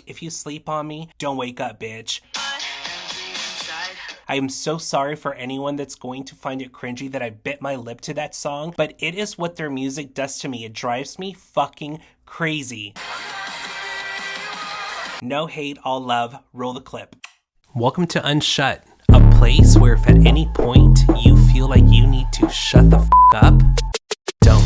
if you sleep on me, don't wake up, bitch. I am so sorry for anyone that's going to find it cringy that I bit my lip to that song, but it is what their music does to me. It drives me fucking crazy. No hate, all love. Roll the clip. Welcome to Unshut, a place where if at any point you feel like you need to shut the up, don't.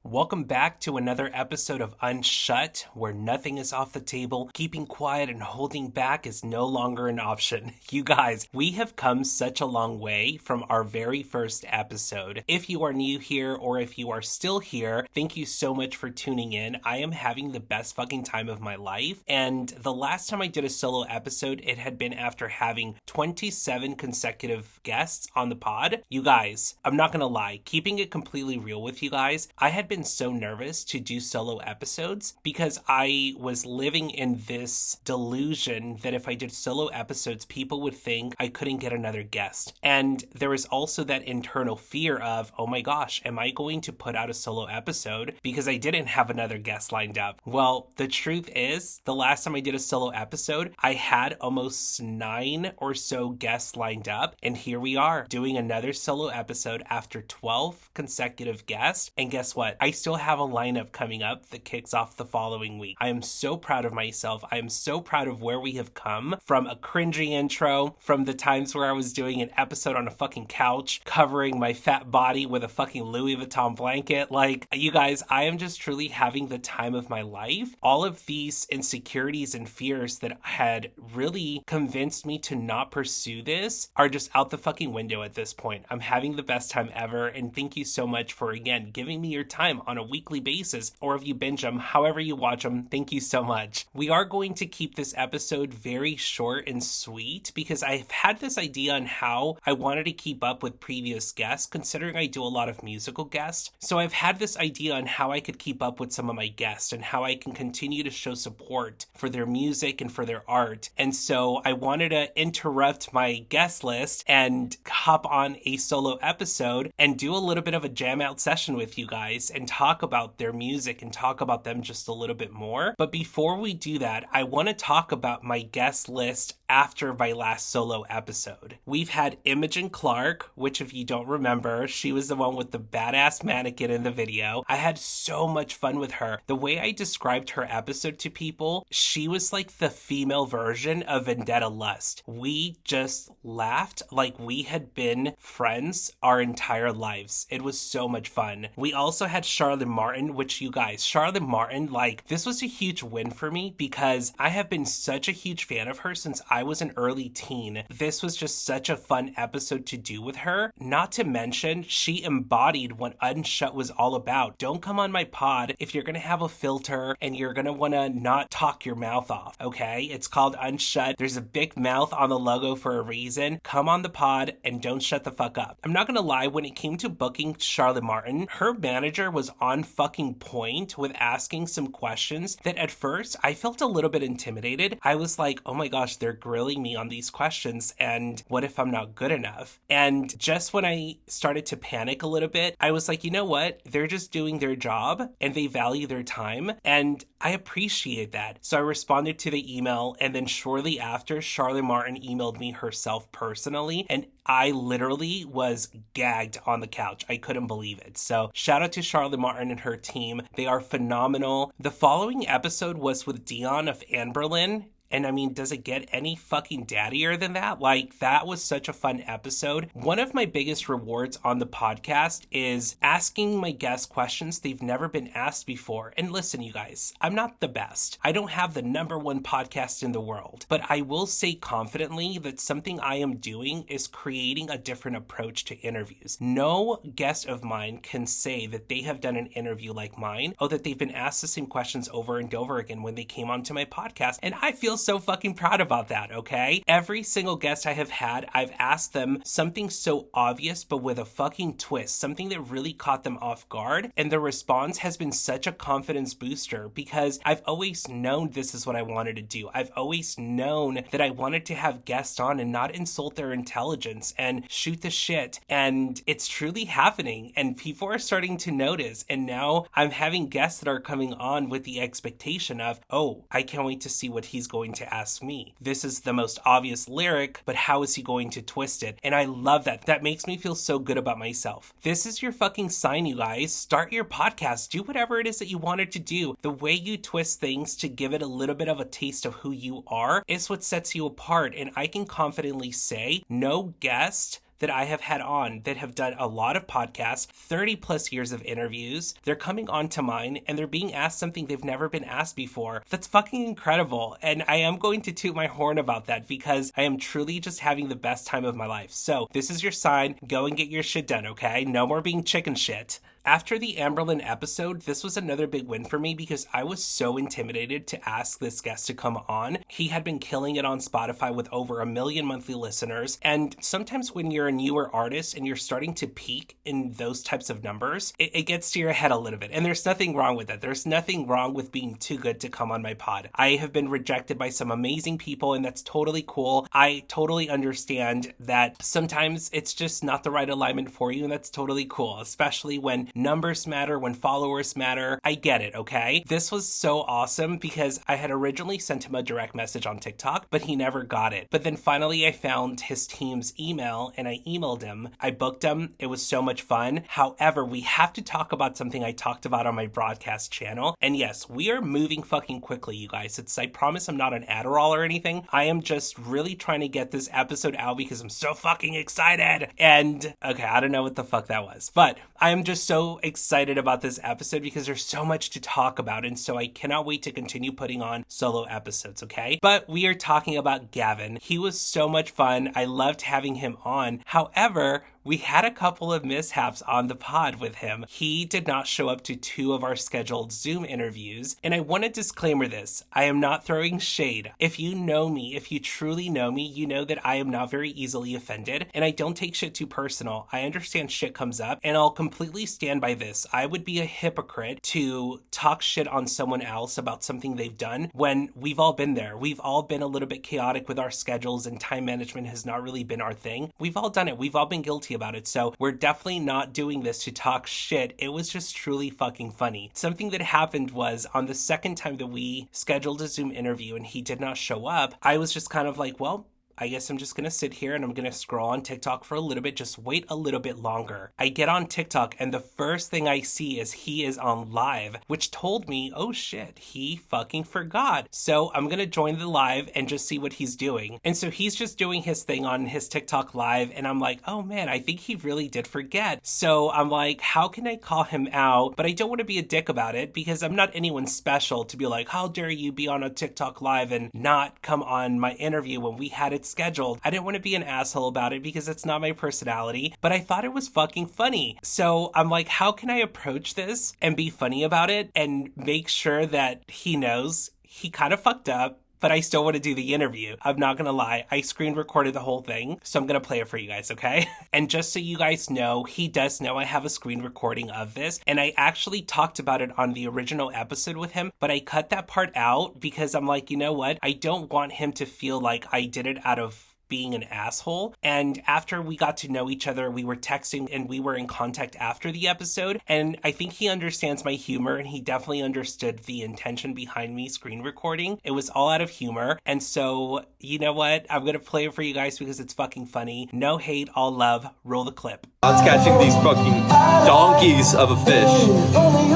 Welcome back to another episode of Unshut, where nothing is off the table. Keeping quiet and holding back is no longer an option. You guys, we have come such a long way from our very first episode. If you are new here or if you are still here, thank you so much for tuning in. I am having the best fucking time of my life. And the last time I did a solo episode, it had been after having 27 consecutive guests on the pod. You guys, I'm not gonna lie, keeping it completely real with you guys, I had been so nervous to do solo episodes because I was living in this delusion that if I did solo episodes, people would think I couldn't get another guest. And there was also that internal fear of, oh my gosh, am I going to put out a solo episode because I didn't have another guest lined up? Well, the truth is, the last time I did a solo episode, I had almost 9 or so guests lined up. And here we are doing another solo episode after 12 consecutive guests. And guess what? I still have a lineup coming up that kicks off the following week. I am so proud of myself. I am so proud of where we have come from a cringy intro, from the times where I was doing an episode on a fucking couch, covering my fat body with a fucking Louis Vuitton blanket. Like, you guys, I am just truly having the time of my life. All of these insecurities and fears that had really convinced me to not pursue this are just out the fucking window at this point. I'm having the best time ever, and thank you so much for, again, giving me your time on a weekly basis, or if you binge them, however you watch them, thank you so much. We are going to keep this episode very short and sweet because I've had this idea on how I wanted to keep up with previous guests, considering I do a lot of musical guests. So I've had this idea on how I could keep up with some of my guests and how I can continue to show support for their music and for their art. And so I wanted to interrupt my guest list and hop on a solo episode and do a little bit of a jam out session with you guys and talk about their music and talk about them just a little bit more. But before we do that, I want to talk about my guest list after my last solo episode. We've had Imogen Clark, which if you don't remember, she was the one with the badass mannequin in the video. I had so much fun with her. The way I described her episode to people, she was like the female version of Vendetta Lust. We just laughed like we had been friends our entire lives. It was so much fun. We also had Charlotte Martin, which you guys, Charlotte Martin, like, this was a huge win for me because I have been such a huge fan of her since I was an early teen. This was just such a fun episode to do with her. Not to mention, she embodied what Unshut was all about. Don't come on my pod if you're gonna have a filter and you're gonna wanna not talk your mouth off, okay? It's called Unshut. There's a big mouth on the logo for a reason. Come on the pod and don't shut the fuck up. I'm not gonna lie, when it came to booking Charlotte Martin, her manager was on fucking point with asking some questions that at first I felt a little bit intimidated. I was like, oh my gosh, they're grilling me on these questions, and what if I'm not good enough? And just when I started to panic a little bit, I was like, you know what? They're just doing their job and they value their time, and I appreciate that. So I responded to the email, and then shortly after, Charlotte Martin emailed me herself personally, and I literally was gagged on the couch. I couldn't believe it. So shout out to Charlotte Martin and her team. They are phenomenal. The following episode was with Dion of Anberlin. And I mean, does it get any fucking daddier than that? Like, that was such a fun episode. One of my biggest rewards on the podcast is asking my guests questions they've never been asked before. And listen, you guys, I'm not the best. I don't have the #1 podcast in the world. But I will say confidently that something I am doing is creating a different approach to interviews. No guest of mine can say that they have done an interview like mine, or that they've been asked the same questions over and over again when they came onto my podcast. And I feel so fucking proud about that, okay? Every single guest I have had, I've asked them something so obvious but with a fucking twist, something that really caught them off guard, and the response has been such a confidence booster because I've always known this is what I wanted to do. I've always known that I wanted to have guests on and not insult their intelligence and shoot the shit, and it's truly happening, and people are starting to notice, and now I'm having guests that are coming on with the expectation of, oh, I can't wait to see what he's going to ask me. This is the most obvious lyric, but how is he going to twist it? And I love that. That makes me feel so good about myself. This is your fucking sign, you guys. Start your podcast. Do whatever it is that you wanted to do. The way you twist things to give it a little bit of a taste of who you are is what sets you apart. And I can confidently say no guest that I have had on that have done a lot of podcasts, 30 plus years of interviews, they're coming on to mine and they're being asked something they've never been asked before. That's fucking incredible. And I am going to toot my horn about that because I am truly just having the best time of my life. So this is your sign. Go and get your shit done, okay? No more being chicken shit. After the Amberlynn episode, this was another big win for me because I was so intimidated to ask this guest to come on. He had been killing it on Spotify with over 1 million monthly listeners. And sometimes when you're a newer artist and you're starting to peak in those types of numbers, it gets to your head a little bit. And there's nothing wrong with that. There's nothing wrong with being too good to come on my pod. I have been rejected by some amazing people, and that's totally cool. I totally understand that sometimes it's just not the right alignment for you, and that's totally cool, especially when numbers matter, when followers matter. I get it, okay? This was so awesome because I had originally sent him a direct message on TikTok, but he never got it. But then finally I found his team's email and I emailed him. I booked him. It was so much fun. However, we have to talk about something I talked about on my broadcast channel. And yes, we are moving fucking quickly, you guys. I promise I'm not an Adderall or anything. I am just really trying to get this episode out because I'm so fucking excited. And okay, I don't know what the fuck that was, but I am just so excited about this episode because there's so much to talk about, and so I cannot wait to continue putting on solo episodes, okay? But we are talking about Gavin. He was so much fun. I loved having him on. However, we had a couple of mishaps on the pod with him. He did not show up to 2 of our scheduled Zoom interviews, and I want to disclaimer this. I am not throwing shade. If you know me, if you truly know me, you know that I am not very easily offended, and I don't take shit too personal. I understand shit comes up, and I'll completely stand by this. I would be a hypocrite to talk shit on someone else about something they've done when we've all been there. We've all been a little bit chaotic with our schedules, and time management has not really been our thing. We've all done it. We've all been guilty about it. So we're definitely not doing this to talk shit. It was just truly fucking funny. Something that happened was on the second time that we scheduled a Zoom interview and he did not show up, I was just kind of like, well, I guess I'm just going to sit here and I'm going to scroll on TikTok for a little bit, just wait a little bit longer. I get on TikTok and the first thing I see is he is on live, which told me, oh shit, he fucking forgot. So I'm going to join the live and just see what he's doing. And so he's just doing his thing on his TikTok live and I'm like, oh man, I think he really did forget. So I'm like, how can I call him out? But I don't want to be a dick about it because I'm not anyone special to be like, how dare you be on a TikTok live and not come on my interview when we had it scheduled. I didn't want to be an asshole about it because it's not my personality, but I thought it was fucking funny. So I'm like, how can I approach this and be funny about it and make sure that he knows he kind of fucked up, but I still want to do the interview. I'm not going to lie. I screen recorded the whole thing, so I'm going to play it for you guys, okay? And just so you guys know, he does know I have a screen recording of this, and I actually talked about it on the original episode with him, but I cut that part out because I'm like, you know what? I don't want him to feel like I did it out of being an asshole. And after we got to know each other, we were texting and we were in contact after the episode. And I think he understands my humor and he definitely understood the intention behind me screen recording. It was all out of humor. And so, you know what? I'm going to play it for you guys because it's fucking funny. No hate, all love. Roll the clip. It's catching these fucking donkeys of a fish.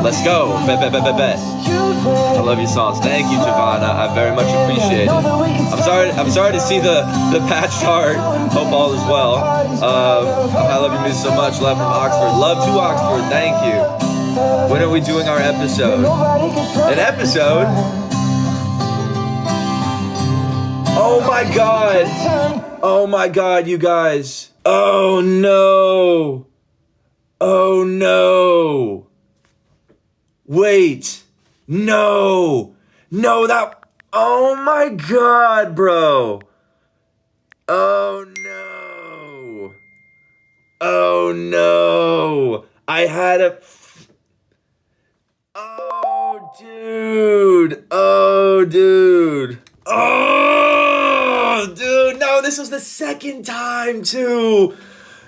Let's go. Bet, bet, bet, bet, bet. I love your songs. Thank you, Javon. I very much appreciate it. I'm sorry to see the patched heart. Hope all is well. I love your music so much. Love from Oxford. Love to Oxford. Thank you. When are we doing our episode? An episode? Oh my god. Oh my god, you guys. Oh no. Oh no. Wait. No. No, that... Oh my god, bro. Oh no. Oh no. I had a. Oh, dude. Oh, dude. Oh, dude. No, this was the second time, too.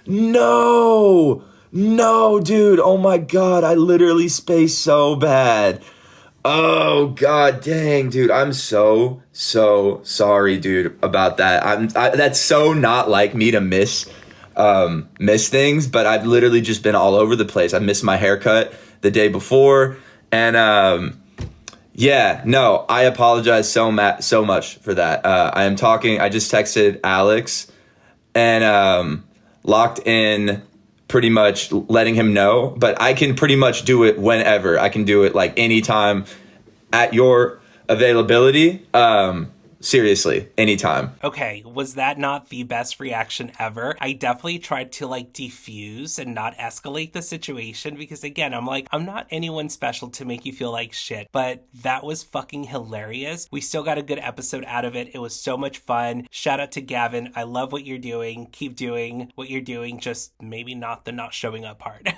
No. No, dude. Oh my god. I literally spaced so bad. Oh god dang, dude. I'm so sorry, dude, about that. That's so not like me to miss things, but I've literally just been all over the place. I missed my haircut the day before, and yeah, no, I apologize so much for that. I just texted Alex and locked in, pretty much letting him know, but I can pretty much do it whenever. I can do it like anytime at your availability. Seriously, anytime. Okay, was that not the best reaction ever? I definitely tried to like defuse and not escalate the situation because again, I'm like, I'm not anyone special to make you feel like shit, but that was fucking hilarious. We still got a good episode out of it. It was so much fun. Shout out to Gavin. I love what you're doing. Keep doing what you're doing, just maybe not the not showing up part.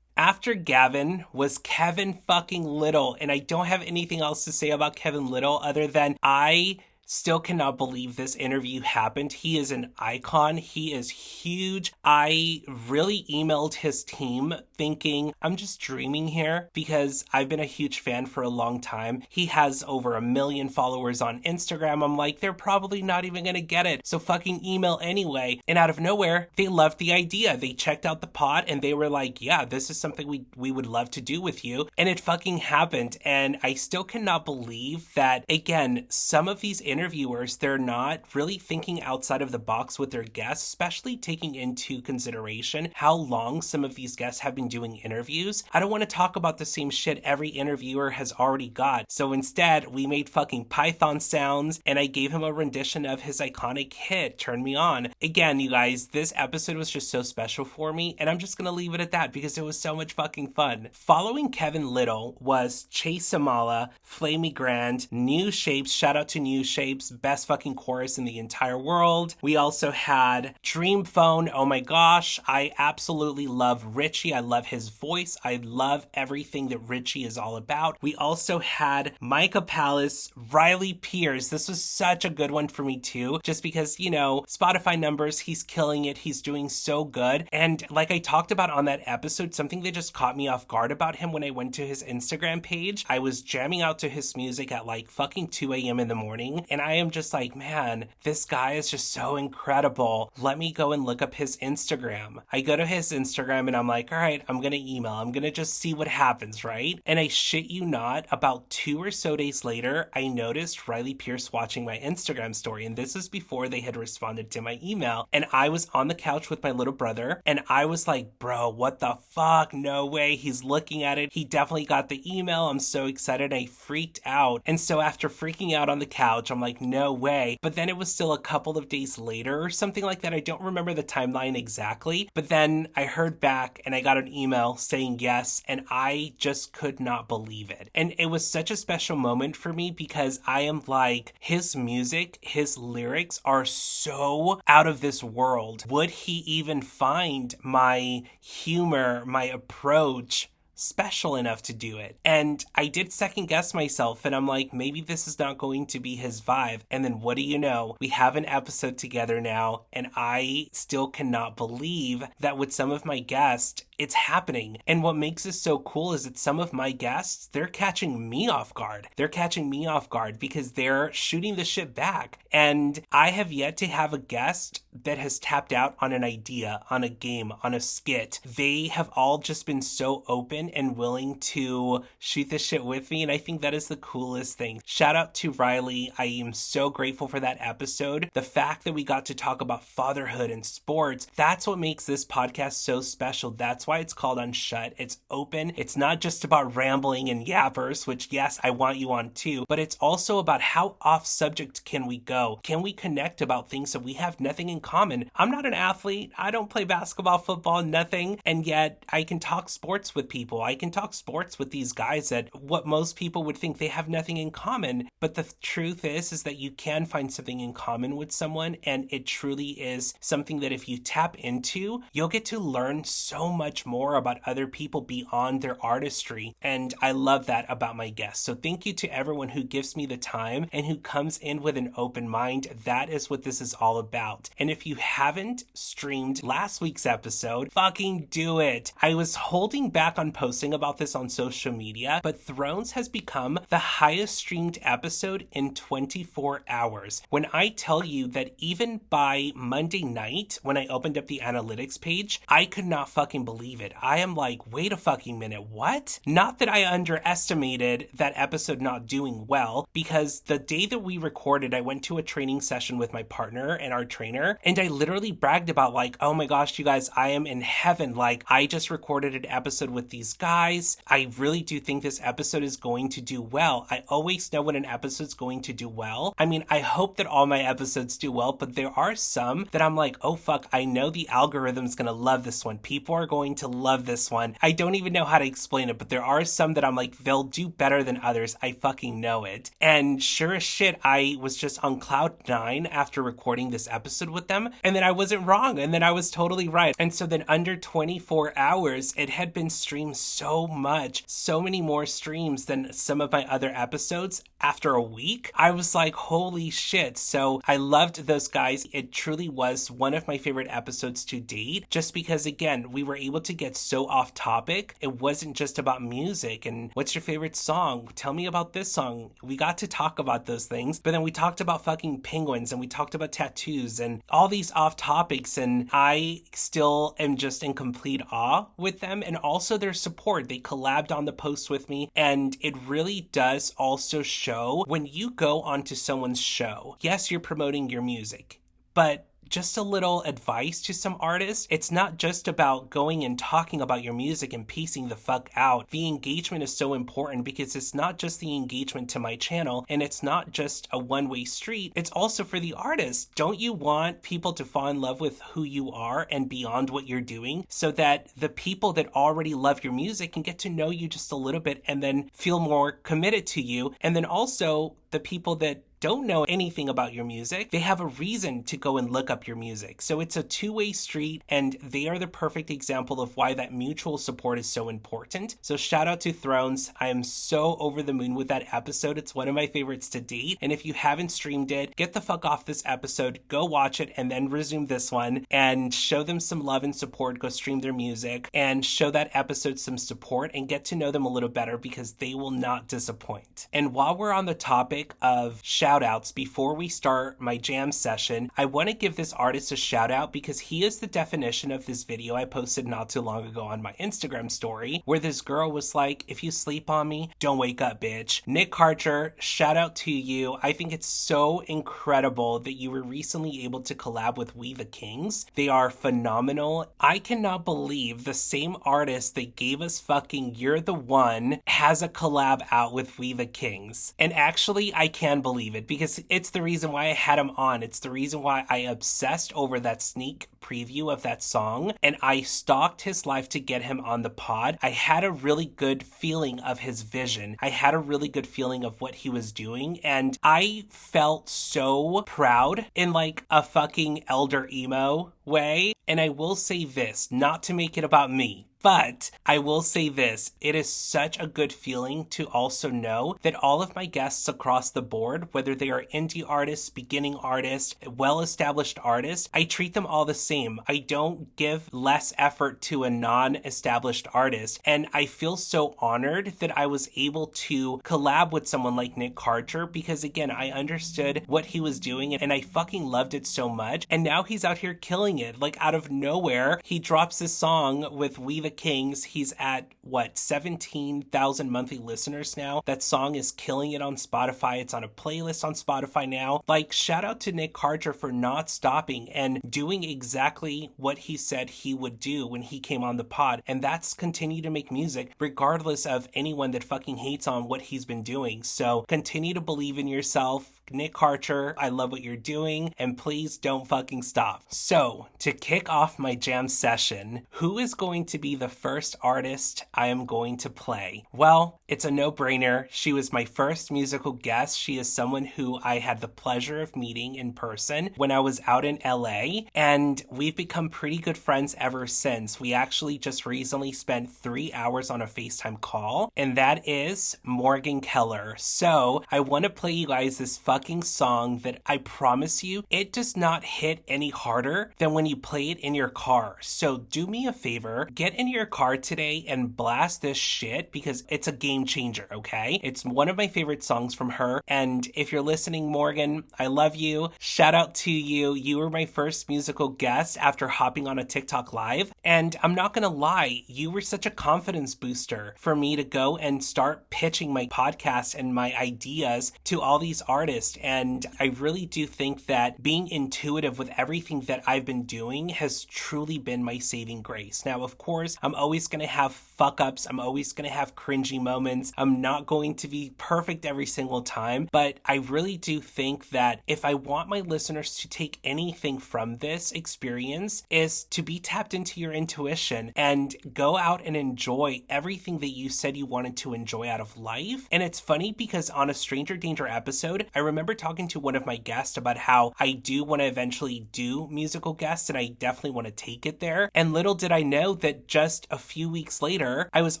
After Gavin was Kevin fucking Little, and I don't have anything else to say about Kevin Little other than I still cannot believe this interview happened. He is an icon. He is huge. I really emailed his team thinking, I'm just dreaming here because I've been a huge fan for a long time. He has over 1 million followers on Instagram. I'm like, they're probably not even gonna get it. So fucking email anyway. And out of nowhere, they loved the idea. They checked out the pod and they were like, yeah, this is something we would love to do with you. And it fucking happened. And I still cannot believe that, again, some of these interviewers, they're not really thinking outside of the box with their guests, especially taking into consideration how long some of these guests have been doing interviews. I don't want to talk about the same shit every interviewer has already got. So instead, we made fucking Python sounds and I gave him a rendition of his iconic hit, Turn Me On. Again, you guys, this episode was just so special for me and I'm just gonna leave it at that because it was so much fucking fun. Following Kevin Little was Chase Samala, Flamey Grand, New Shapes, shout out to New Shapes, best fucking chorus in the entire world. We also had Dream Phone. Oh my gosh, I absolutely love Richie. I love his voice. I love everything that Richie is all about. We also had Micah Palace, Riley Pierce. This was such a good one for me too, just because, you know, Spotify numbers, he's killing it. He's doing so good. And like I talked about on that episode, something that just caught me off guard about him when I went to his Instagram page, I was jamming out to his music at like fucking 2 a.m. in the morning. And I am just like, man, this guy is just so incredible. Let me go and look up his Instagram. I go to his Instagram and I'm like, all right, I'm going to email. I'm going to just see what happens, right? And I shit you not, about 2 or so days later, I noticed Riley Pierce watching my Instagram story. And this is before they had responded to my email. And I was on the couch with my little brother and I was like, bro, what the fuck? No way. He's looking at it. He definitely got the email. I'm so excited. I freaked out. And so after freaking out on the couch, I'm like, no way. But then it was still a couple of days later or something like that. I don't remember the timeline exactly. But then I heard back and I got an email saying yes. And I just could not believe it. And it was such a special moment for me because I am like, his music, his lyrics are so out of this world. Would he even find my humor, my approach special enough to do it? And I did second guess myself and I'm like, maybe this is not going to be his vibe. And then what do you know? We have an episode together now and I still cannot believe that with some of my guests, it's happening. And what makes this so cool is that some of my guests, they're catching me off guard. They're catching me off guard because they're shooting the shit back. And I have yet to have a guest that has tapped out on an idea, on a game, on a skit. They have all just been so open and willing to shoot the shit with me. And I think that is the coolest thing. Shout out to Riley. I am so grateful for that episode. The fact that we got to talk about fatherhood and sports, that's what makes this podcast so special. That's why it's called Unshut. It's open. It's not just about rambling and yappers, which yes, I want you on too, but it's also about how off subject can we go? Can we connect about things that we have nothing in common? I'm not an athlete. I don't play basketball, football, nothing. And yet I can talk sports with people. I can talk sports with these guys that what most people would think they have nothing in common. But the truth is that you can find something in common with someone, and it truly is something that if you tap into, you'll get to learn so much more about other people beyond their artistry. And I love that about my guests. So thank you to everyone who gives me the time and who comes in with an open mind. That is what this is all about. And if you haven't streamed last week's episode, fucking do it. I was holding back on posting about this on social media, but Thrones has become the highest streamed episode in 24 hours. When I tell you that even by Monday night, when I opened up the analytics page, I could not fucking believe it. I am like, wait a fucking minute, what? Not that I underestimated that episode not doing well, because the day that we recorded, I went to a training session with my partner and our trainer, and I literally bragged about like, oh my gosh, you guys, I am in heaven. Like, I just recorded an episode with these guys. I really do think this episode is going to do well. I always know when an episode's going to do well. I mean, I hope that all my episodes do well, but there are some that I'm like, oh fuck, I know the algorithm's gonna love this one. People are going to love this one. I don't even know how to explain it, but there are some that I'm like, they'll do better than others. I fucking know it. And sure as shit, I was just on cloud nine after recording this episode with them, and then I wasn't wrong, and then I was totally right. And so then under 24 hours, it had been streamed so much, so many more streams than some of my other episodes after a week. I was like, holy shit. So I loved those guys. It truly was one of my favorite episodes to date, just because again, we were able to get so off topic. It wasn't just about music and what's your favorite song? Tell me about this song. We got to talk about those things, but then we talked about fucking penguins and we talked about tattoos and all these off topics, and I still am just in complete awe with them, and also their support. They collabed on the post with me, and it really does also show when you go onto someone's show. Yes, you're promoting your music, but just a little advice to some artists. It's not just about going and talking about your music and piecing the fuck out. The engagement is so important because it's not just the engagement to my channel, and it's not just a one-way street. It's also for the artist. Don't you want people to fall in love with who you are and beyond what you're doing, so that the people that already love your music can get to know you just a little bit and then feel more committed to you? And then also the people that don't know anything about your music, they have a reason to go and look up your music. So it's a two-way street, and they are the perfect example of why that mutual support is so important. So shout out to Thrones. I am so over the moon with that episode. It's one of my favorites to date. And if you haven't streamed it, get the fuck off this episode, go watch it, and then resume this one and show them some love and support. Go stream their music and show that episode some support and get to know them a little better, because they will not disappoint. And while we're on the topic of shout outs, before we start my jam session, I want to give this artist a shout out because he is the definition of this video I posted not too long ago on my Instagram story, where this girl was like, if you sleep on me, don't wake up, bitch. Nick Karcher, shout out to you. I think it's so incredible that you were recently able to collab with We the Kings. They are phenomenal. I cannot believe the same artist that gave us fucking You're the One has a collab out with We the Kings. And actually, I can believe it, because it's the reason why I had him on. It's the reason why I obsessed over that sneak preview of that song, and I stalked his life to get him on the pod. I had a really good feeling of his vision. I had a really good feeling of what he was doing, and I felt so proud in like a fucking elder emo way. And I will say this, not to make it about me, but I will say this, it is such a good feeling to also know that all of my guests across the board, whether they are indie artists, beginning artists, well-established artists, I treat them all the same. I don't give less effort to a non-established artist. And I feel so honored that I was able to collab with someone like Nick Karcher, because again, I understood what he was doing and I fucking loved it so much. And now he's out here killing it. Like out of nowhere, he drops this song with We the the Kings. He's at, 17,000 monthly listeners now. That song is killing it on Spotify. It's on a playlist on Spotify now. Like, shout out to Nick Carter for not stopping and doing exactly what he said he would do when he came on the pod. And that's continue to make music regardless of anyone that fucking hates on what he's been doing. So continue to believe in yourself. Nick Karcher, I love what you're doing, and please don't fucking stop. So, to kick off my jam session, who is going to be the first artist I am going to play? Well, it's a no-brainer. She was my first musical guest. She is someone who I had the pleasure of meeting in person when I was out in LA, and we've become pretty good friends ever since. We actually just recently spent 3 hours on a FaceTime call, and that is Morgan Keller. So, I want to play you guys this fucking song that I promise you, it does not hit any harder than when you play it in your car. So do me a favor, get in your car today and blast this shit because it's a game changer, okay? It's one of my favorite songs from her. And if you're listening, Morgan, I love you. Shout out to you. You were my first musical guest after hopping on a TikTok live. And I'm not gonna lie, you were such a confidence booster for me to go and start pitching my podcast and my ideas to all these artists. And I really do think that being intuitive with everything that I've been doing has truly been my saving grace. Now, of course, I'm always going to have fuck ups. I'm always going to have cringy moments. I'm not going to be perfect every single time, but I really do think that if I want my listeners to take anything from this experience is to be tapped into your intuition and go out and enjoy everything that you said you wanted to enjoy out of life. And it's funny because on a Stranger Danger episode, I remember talking to one of my guests about how I do want to eventually do musical guests and I definitely want to take it there. And little did I know that just a few weeks later, I was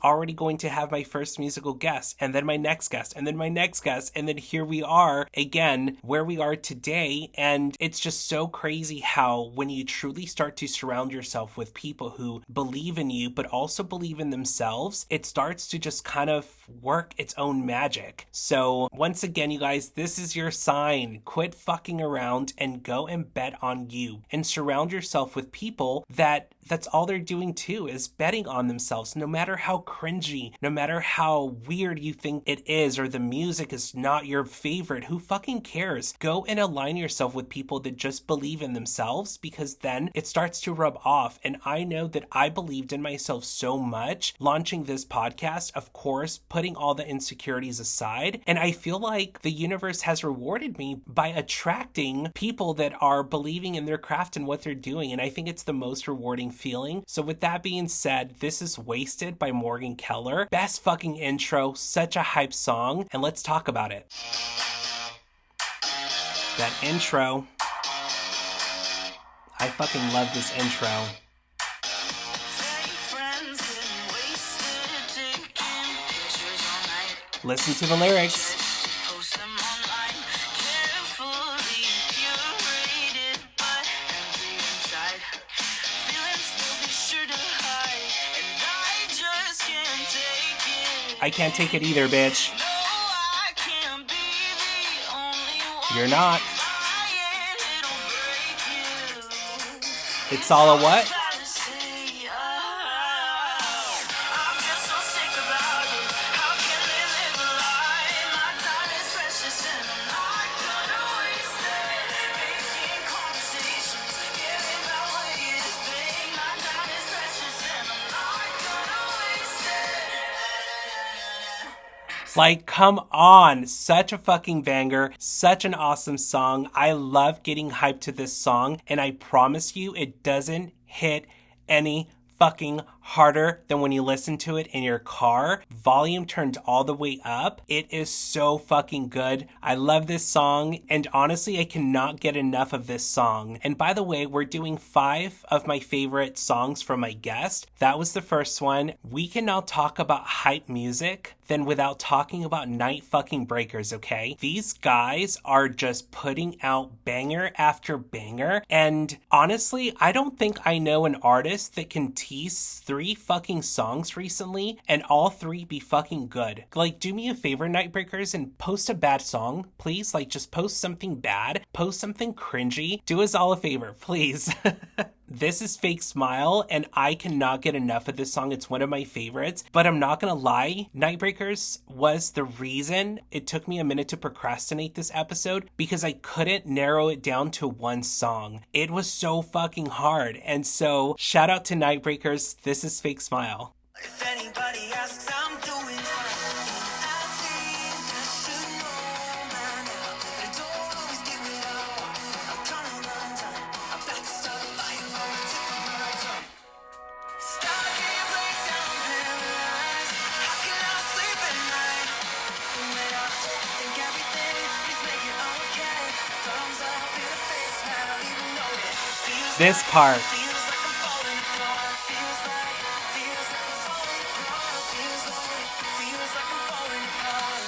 already going to have my first musical guest and then my next guest and then my next guest. And then here we are again, where we are today. And it's just so crazy how when you truly start to surround yourself with people who believe in you, but also believe in themselves, it starts to just kind of work its own magic. So once again, you guys, this is your sign. Quit fucking around and go and bet on you and surround yourself with people that's all they're doing too, is betting on themselves, no matter how cringy, no matter how weird you think it is, or the music is not your favorite. Who fucking cares? Go and align yourself with people that just believe in themselves, because then it starts to rub off. And I know that I believed in myself so much launching this podcast, of course, putting all the insecurities aside. And I feel like the universe has rewarded me by attracting people that are believing in their craft and what they're doing. And I think it's the most rewarding feeling. So with that being said, this is Wasted by Morgan Keller. Best fucking intro, such a hype song, and let's talk about it. That intro. I fucking love this intro. Listen to the lyrics. I can't take it either, bitch. You're not. It's all a what? Like, come on. Such a fucking banger. Such an awesome song. I love getting hyped to this song, and I promise you it doesn't hit any fucking harder than when you listen to it in your car. Volume turned all the way up. It is so fucking good. I love this song, and honestly, I cannot get enough of this song. And by the way, we're doing 5 of my favorite songs from my guest. That was the first one. We cannot talk about hype music then without talking about Night fucking Breakers, okay? These guys are just putting out banger after banger, and honestly, I don't think I know an artist that can tease 3 fucking songs recently and all 3 be fucking good. Like, do me a favor, Nightbreakers, and post a bad song, please. Like, just post something bad, post something cringy. Do us all a favor, please. This is Fake Smile, and I cannot get enough of this song. It's one of my favorites, but I'm not gonna lie, Nightbreakers was the reason it took me a minute to procrastinate this episode, because I couldn't narrow it down to one song. It was so fucking hard, and so shout out to Nightbreakers. This is Fake Smile. If anybody asks, I'm doing fine. I think I should know by now, but I don't always give it all. I'm coming undone. I'm back to start the fire on the tip of my tongue. Stuck in a place I'm paralyzed. How can I sleep at night when I think everything is making okay? Thumbs up in a face smile, even though it feels This part. feels like I'm falling apart. Feels like I'm falling apart. Feels like I'm falling apart.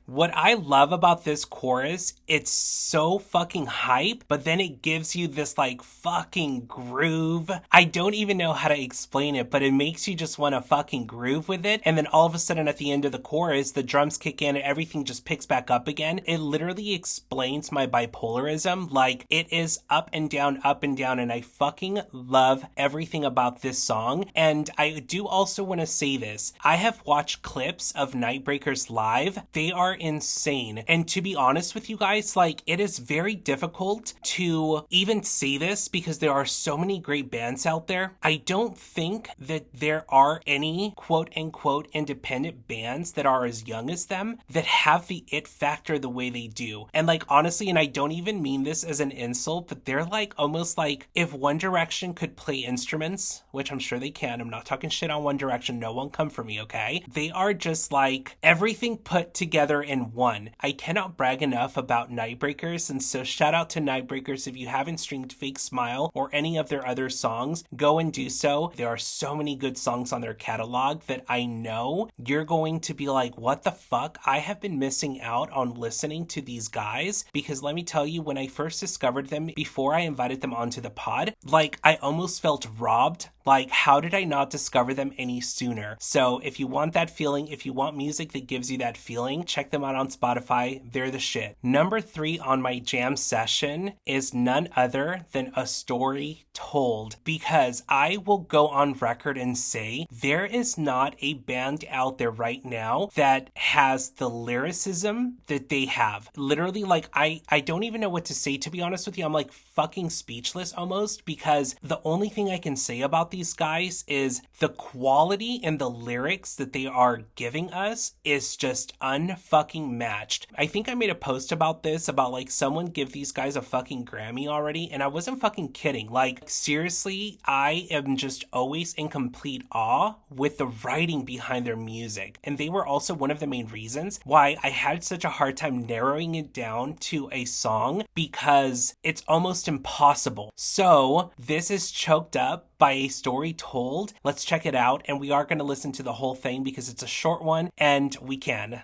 What I love about this chorus, it's so fucking hype, but then it gives you this like fucking groove. I don't even know how to explain it, but it makes you just want to fucking groove with it. And then all of a sudden at the end of the chorus, the drums kick in and everything just picks back up again. It literally explains my bipolarism. Like, it is up and down, and I fucking love everything about this song. And I do also want to say this. I have watched clips of Nightbreakers live. They are insane. And to be honest with you guys, like, it is very difficult to even say this because there are so many great bands out there. I don't think that there are any quote unquote independent bands that are as young as them that have the it factor the way they do. And like, honestly, and I don't even mean this as an insult, but they're like almost like if One Direction could play instruments, which I'm sure they can. I'm not talking shit on One Direction. No one come for me, okay? They are just like everything put together in one. I cannot brag enough about Nightbreakers, and so shout out to Nightbreakers. If you haven't streamed Fake Smile or any of their other songs, go and do so. There are so many good songs on their catalog that I know you're going to be like, what the fuck? I have been missing out on listening to these guys, because let me tell you, when I first discovered them, before I invited them onto the pod, like, I almost felt robbed. Like, how did I not discover them any sooner? So if you want that feeling, if you want music that gives you that feeling, check them out on Spotify. They're the shit. Number 3 on my jam session is none other than A Story Told, because I will go on record and say there is not a band out there right now that has the lyricism that they have. Literally, like, I don't even know what to say, to be honest with you. I'm like fucking speechless almost, because the only thing I can say about these guys is the quality and the lyrics that they are giving us is just unfucking matched. I think I made a post about this, about like someone give these guys a fucking Grammy already, and I wasn't fucking kidding. Like, seriously, I am just always in complete awe with the writing behind their music. And they were also one of the main reasons why I had such a hard time narrowing it down to a song, because it's almost impossible. So this is Choked Up by A Story Told. Let's check it out, and we are going to listen to the whole thing because it's a short one and we can.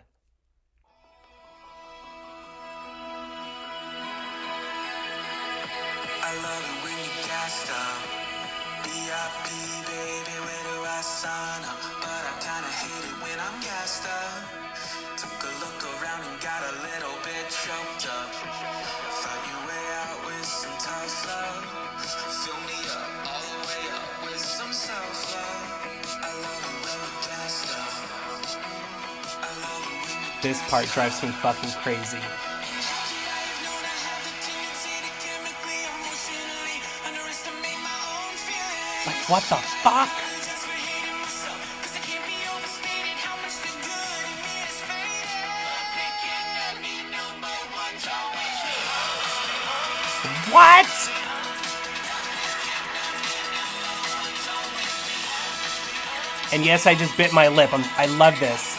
I love it when you gassed up. VIP, baby, where do I sign up? But I kinda hate it when I'm gassed up. Took a look around and got a little bit choked up. Thought you way out with some tough love. Fill me up, all the way up with some self-love. I love it when you're gassed up. I love it when you're This part drives me fucking crazy. Like, what the fuck? What? And yes, I just bit my lip. I love this.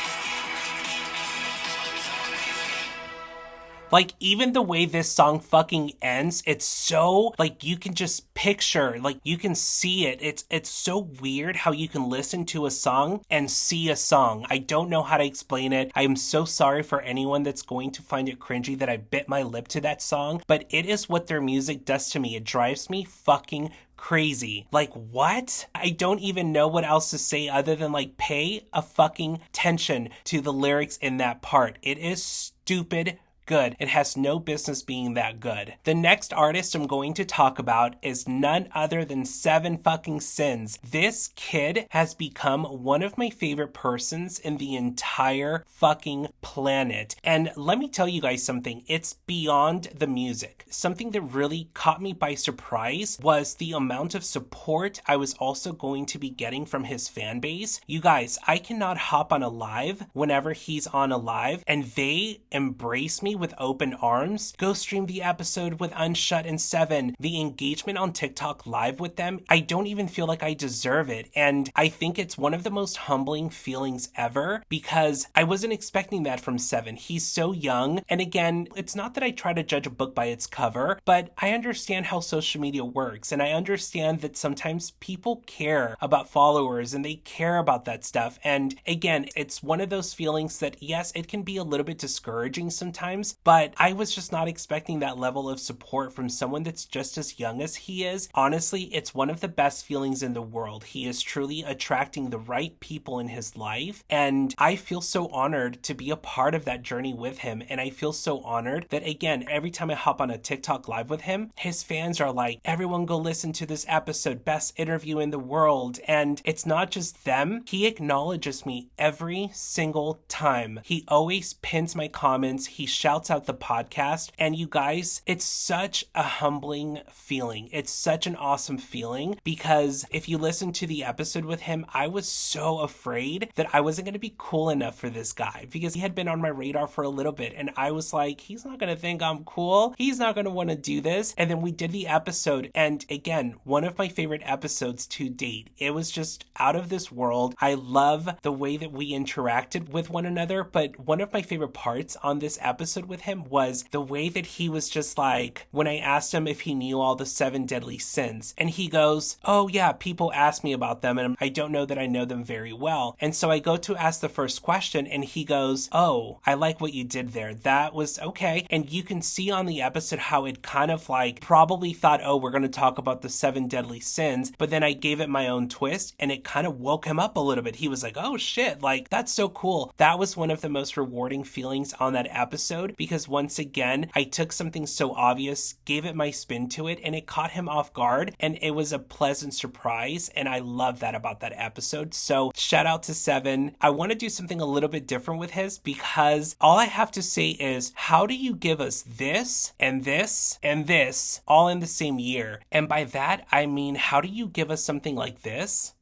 Like, even the way this song fucking ends, it's so, like, you can just picture, like, you can see it. It's so weird how you can listen to a song and see a song. I don't know how to explain it. I am so sorry for anyone that's going to find it cringy that I bit my lip to that song, but it is what their music does to me. It drives me fucking crazy. Like, what? I don't even know what else to say other than, like, pay a fucking attention to the lyrics in that part. It is stupid good. It has no business being that good. The next artist I'm going to talk about is none other than Seven fucking Sins. This kid has become one of my favorite persons in the entire fucking planet. And let me tell you guys something. It's beyond the music. Something that really caught me by surprise was the amount of support I was also going to be getting from his fan base. You guys, I cannot hop on a live whenever he's on a live and they embrace me with open arms. Go stream the episode with Unshut and Seven. The engagement on TikTok live with them, I don't even feel like I deserve it. And I think it's one of the most humbling feelings ever because I wasn't expecting that from Seven. He's so young. And again, it's not that I try to judge a book by its cover, but I understand how social media works. And I understand that sometimes people care about followers and they care about that stuff. And again, it's one of those feelings that, yes, it can be a little bit discouraging sometimes, but I was just not expecting that level of support from someone that's just as young as he is. Honestly, it's one of the best feelings in the world. He is truly attracting the right people in his life, and I feel so honored to be a part of that journey with him. And I feel so honored that, again, every time I hop on a TikTok live with him, his fans are like, everyone go listen to this episode, best interview in the world. And it's not just them. He acknowledges me every single time. He always pins my comments. He shouts out the podcast. And you guys, it's such a humbling feeling. It's such an awesome feeling because if you listen to the episode with him, I was so afraid that I wasn't going to be cool enough for this guy because he had been on my radar for a little bit. And I was like, he's not going to think I'm cool. He's not going to want to do this. And then we did the episode. And again, one of my favorite episodes to date. It was just out of this world. I love the way that we interacted with one another. But one of my favorite parts on this episode with him was the way that he was just like, when I asked him if he knew all the 7 deadly sins, and he goes, oh yeah, people ask me about them and I don't know that I know them very well. And so I go to ask the first question and he goes, oh, I like what you did there. That was okay. And you can see on the episode how it kind of like probably thought, oh, we're going to talk about the 7 deadly sins. But then I gave it my own twist and it kind of woke him up a little bit. He was like, oh shit, like that's so cool. That was one of the most rewarding feelings on that episode because once again, I took something so obvious, gave it my spin to it, and it caught him off guard. And it was a pleasant surprise. And I love that about that episode. So shout out to Seven. I want to do something a little bit different with his because all I have to say is, how do you give us this and this and this all in the same year? And by that, I mean, how do you give us something like this?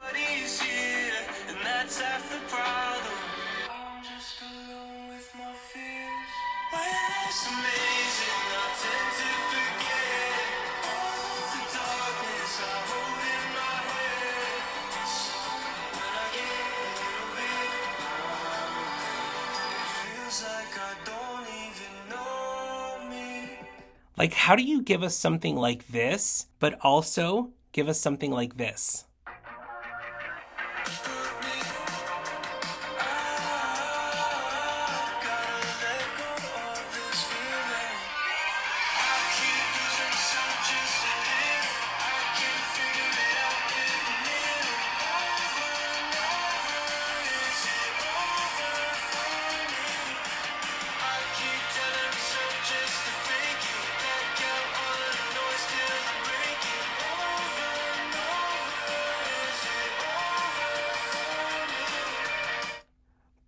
Nobody's here, and that's half the problem. I'm just alone with my fears. When it's amazing, I tend to forget all of the darkness I hold in my head. When I get a little bit down, it feels like I don't even know me. Like, how do you give us something like this, but also give us something like this?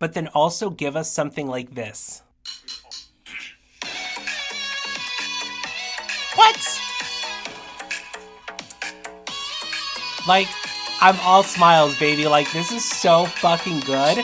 But then also give us something like this. What? Like, I'm all smiles, baby. Like, this is so fucking good.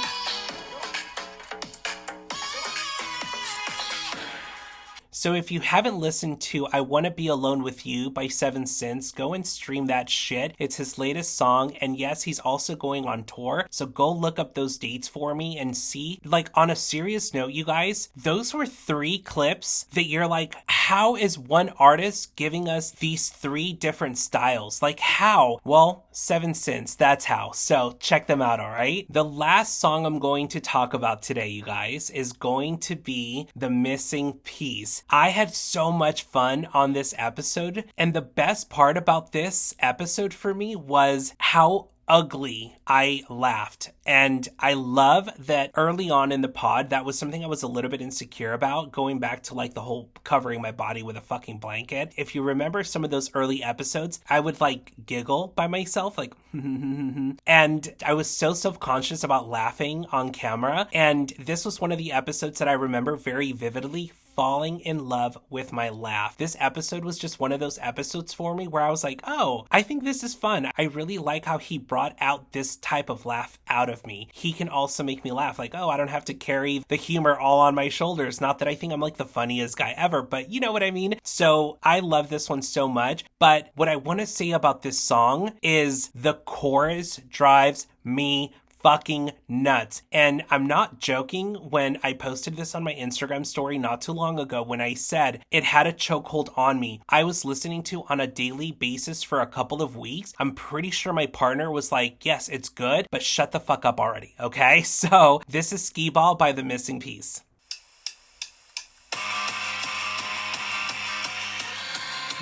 So if you haven't listened to I Wanna Be Alone With You by Seven Sins, go and stream that shit. It's his latest song, and yes, he's also going on tour, so go look up those dates for me and see. Like, on a serious note, you guys, those were 3 clips that you're like, how is one artist giving us these 3 different styles? Like, how? Well, Seven Sins, that's how. So check them out, alright? The last song I'm going to talk about today, you guys, is going to be The Missing Piece. I had so much fun on this episode, and the best part about this episode for me was how ugly I laughed. And I love that early on in the pod, that was something I was a little bit insecure about, going back to like the whole covering my body with a fucking blanket. If you remember some of those early episodes, I would like giggle by myself, like, and I was so self-conscious about laughing on camera. And this was one of the episodes that I remember very vividly falling in love with my laugh. This episode was just one of those episodes for me where I was like, oh, I think this is fun. I really like how he brought out this type of laugh out of me. He can also make me laugh. Like, oh, I don't have to carry the humor all on my shoulders. Not that I think I'm like the funniest guy ever, but you know what I mean? So I love this one so much. But what I want to say about this song is the chorus drives me fucking nuts. And I'm not joking when I posted this on my Instagram story not too long ago when I said it had a chokehold on me. I was listening to on a daily basis for a couple of weeks. I'm pretty sure my partner was like, yes, it's good, but shut the fuck up already, okay? So this is Skee Ball by The Missing Piece.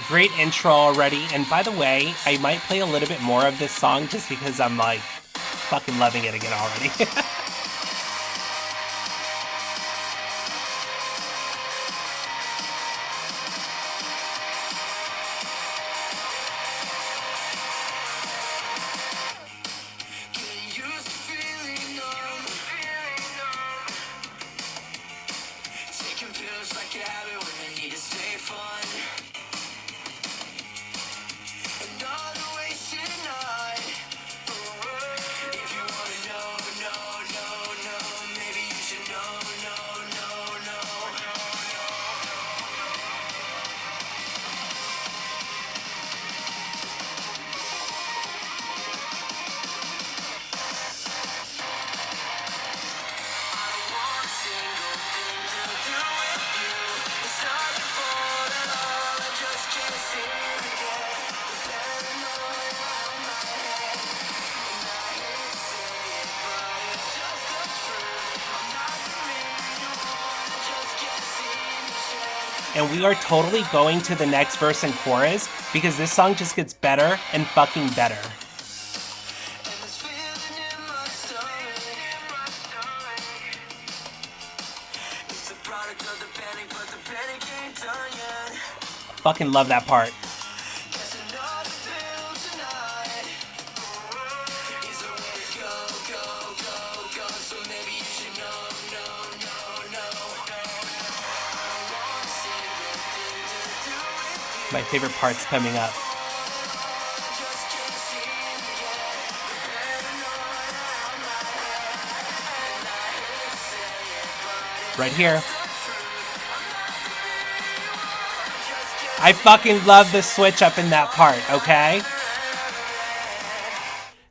Great intro already. And by the way, I might play a little bit more of this song just because I'm like, fucking loving it again already. And we are totally going to the next verse and chorus because this song just gets better and fucking better. Fucking love that part. My favorite part's coming up. Right here. I fucking love the switch up in that part, okay?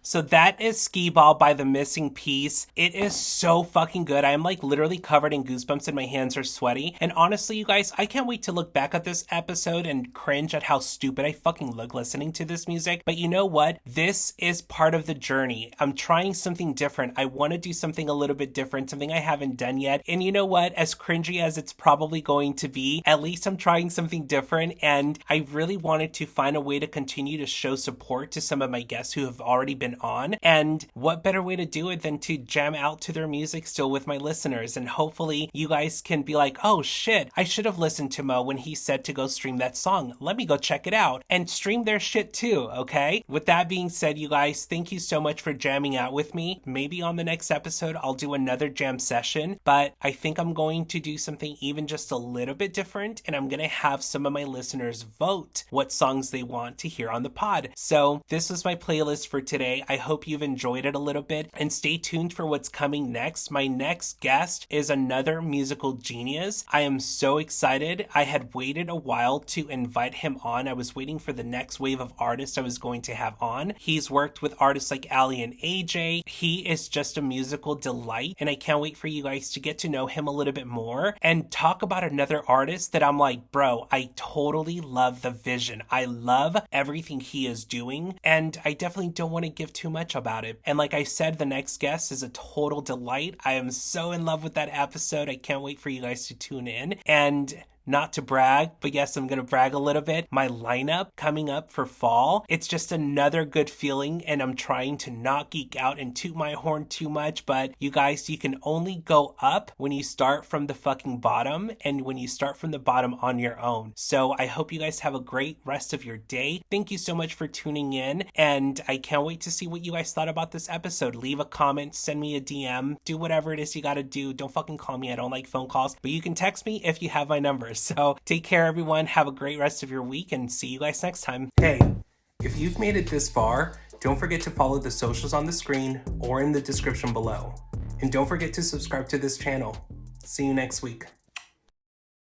So that is Skee Ball by The Missing Piece. It is so fucking good. I am like literally covered in goosebumps and my hands are sweaty. And honestly, you guys, I can't wait to look back at this episode and cringe at how stupid I fucking look listening to this music. But you know what? This is part of the journey. I'm trying something different. I want to do something a little bit different, something I haven't done yet. And you know what? As cringy as it's probably going to be, at least I'm trying something different. And I really wanted to find a way to continue to show support to some of my guests who have already been on. And what better way to do it than to jam out to their music still with my listeners? And hopefully you guys can be like, oh shit, I should have listened to Mo when he said to go stream that song. Let me go check it out and stream their shit too, okay? With that being said, you guys, thank you so much for jamming out with me. Maybe on the next episode, I'll do another jam session, but I think I'm going to do something even just a little bit different, and I'm going to have some of my listeners vote what songs they want to hear on the pod. So this was my playlist for today. I hope you've enjoyed it a little bit, and stay tuned for what's coming next. My next guest is another musical genius. I am so excited. I had waited a while to invite him on. I was waiting for the next wave of artists I was going to have on. He's worked with artists like Ali and AJ. He is just a musical delight, and I can't wait for you guys to get to know him a little bit more and talk about another artist that I'm like, bro, I totally love the vision. I love everything he is doing, and I definitely don't want to give too much about it. And like I said, the next guest is a total delight. I am so in love with that episode. I can't wait for you guys to tune in. And not to brag, but yes, I'm going to brag a little bit. My lineup coming up for fall, it's just another good feeling, and I'm trying to not geek out and toot my horn too much, but you guys, you can only go up when you start from the fucking bottom, and when you start from the bottom on your own. So I hope you guys have a great rest of your day. Thank you so much for tuning in, and I can't wait to see what you guys thought about this episode. Leave a comment, send me a DM, do whatever it is you gotta do. Don't fucking call me, I don't like phone calls, but you can text me if you have my number. So take care, everyone. Have a great rest of your week, and see you guys next time. Hey, if you've made it this far, don't forget to follow the socials on the screen or in the description below. And don't forget to subscribe to this channel. See you next week.